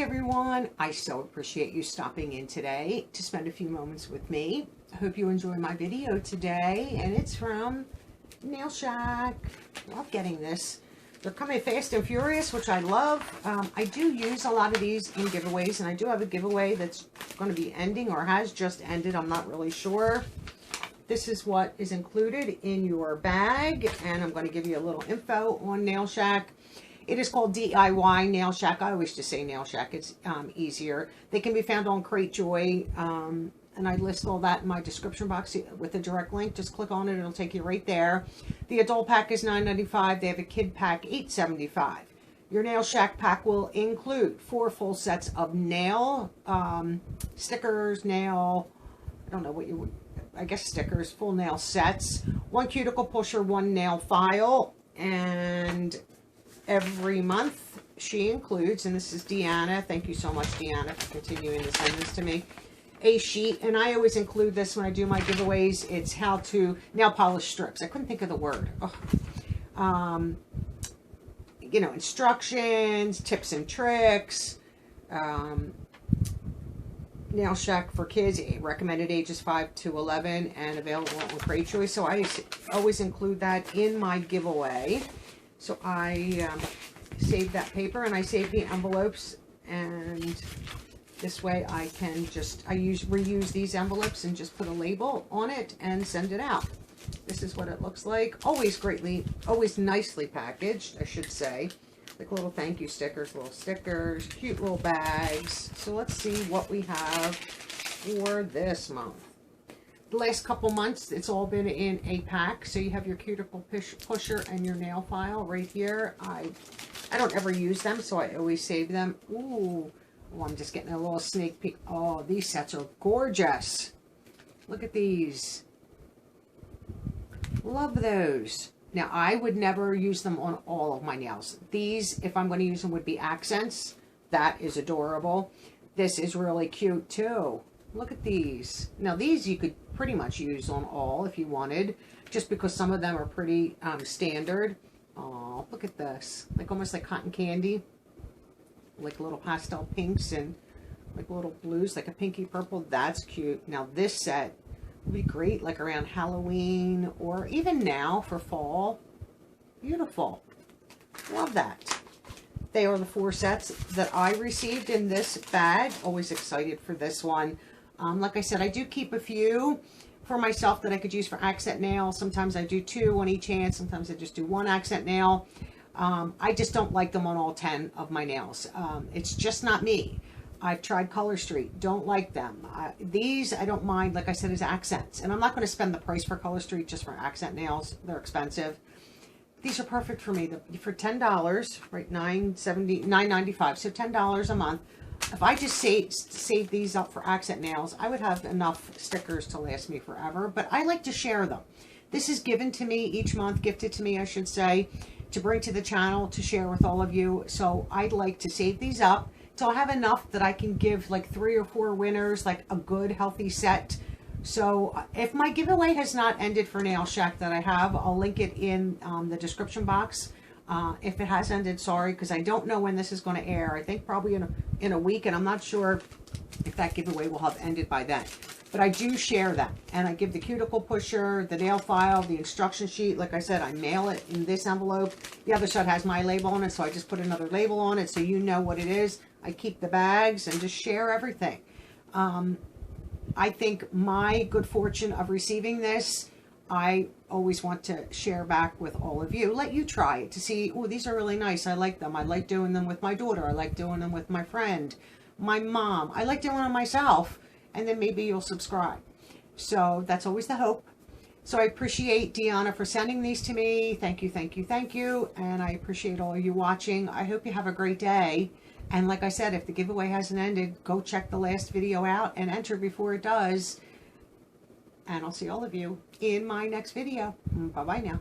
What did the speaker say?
Hi everyone, I so appreciate you stopping in today to spend a few moments with me. I hope you enjoy my video today, and it's from Nail Shack. Love getting this. They're coming fast and furious, which I love. I do use a lot of these in giveaways, and I do have a giveaway that's going to be ending or has just ended. I'm not really sure. This is what is included in your bag, and I'm going to give you a little info on Nail Shack. It is called DIY Nail Shack. I always just say Nail Shack. It's easier. They can be found on Cratejoy, and I list all that in my description box with a direct link. Just click on it. It'll take you right there. The adult pack is $9.95. They have a kid pack, $8.75. Your Nail Shack pack will include 4 full sets of nail stickers, I don't know what you would, I guess stickers, full nail sets, 1 cuticle pusher, 1 nail file, and every month she includes, and this is Deanna, thank you so much Deanna for continuing to send this to me, a sheet, and I always include this when I do my giveaways. It's how to nail polish strips. I couldn't think of the word. You know, instructions, tips and tricks, Nail Shack for kids, recommended ages 5 to 11, and available on Cratejoy. So I always include that in my giveaway. So I save that paper, and I save the envelopes, and this way I can just, reuse these envelopes and just put a label on it and send it out. This is what it looks like. Always nicely packaged, I should say. Like little thank you stickers, little stickers, cute little bags. So let's see what we have for this month. The last couple months, it's all been in a pack. So you have your cuticle pusher and your nail file right here. I don't ever use them, so I always save them. Ooh, oh, I'm just getting a little sneak peek. Oh, these sets are gorgeous. Look at these. Love those. Now, I would never use them on all of my nails. These, if I'm going to use them, would be accents. That is adorable. This is really cute, too. Look at these. Now, these you could pretty much use on all if you wanted, just because some of them are pretty standard. Oh, look at this. Like almost like cotton candy. Like little pastel pinks and like little blues, like a pinky purple. That's cute. Now, this set would be great like around Halloween or even now for fall. Beautiful. Love that. They are the 4 sets that I received in this bag. Always excited for this one. Like I said, I do keep a few for myself that I could use for accent nails. Sometimes I do 2 on each hand. Sometimes I just do 1 accent nail. I just don't like them on all 10 of my nails. It's just not me. I've tried Color Street. Don't like them. These I don't mind, like I said, as accents. And I'm not going to spend the price for Color Street just for accent nails. They're expensive. These are perfect for me. For $10, right, $9.95, so $10 a month. If I just save these up for accent nails, I would have enough stickers to last me forever. But I like to share them. This is given to me each month, gifted to me, I should say, to bring to the channel, to share with all of you. So I'd like to save these up till I have enough that I can give like 3 or 4 winners, like a good, healthy set. So if my giveaway has not ended for Nail Shack that I have, I'll link it in the description box. If it has ended, sorry, because I don't know when this is going to air. I think probably in a week, and I'm not sure if that giveaway will have ended by then. But I do share that, and I give the cuticle pusher, the nail file, the instruction sheet. Like I said, I mail it in this envelope. The other side has my label on it, so I just put another label on it so you know what it is. I keep the bags and just share everything. I think my good fortune of receiving this, I always want to share back with all of you. Let you try it to see, oh, these are really nice. I like them. I like doing them with my daughter. I like doing them with my friend, my mom. I like doing them myself. And then maybe you'll subscribe. So that's always the hope. So I appreciate Deanna for sending these to me. Thank you, thank you, thank you. And I appreciate all of you watching. I hope you have a great day. And like I said, if the giveaway hasn't ended, go check the last video out and enter before it does. And I'll see all of you in my next video. Bye-bye now.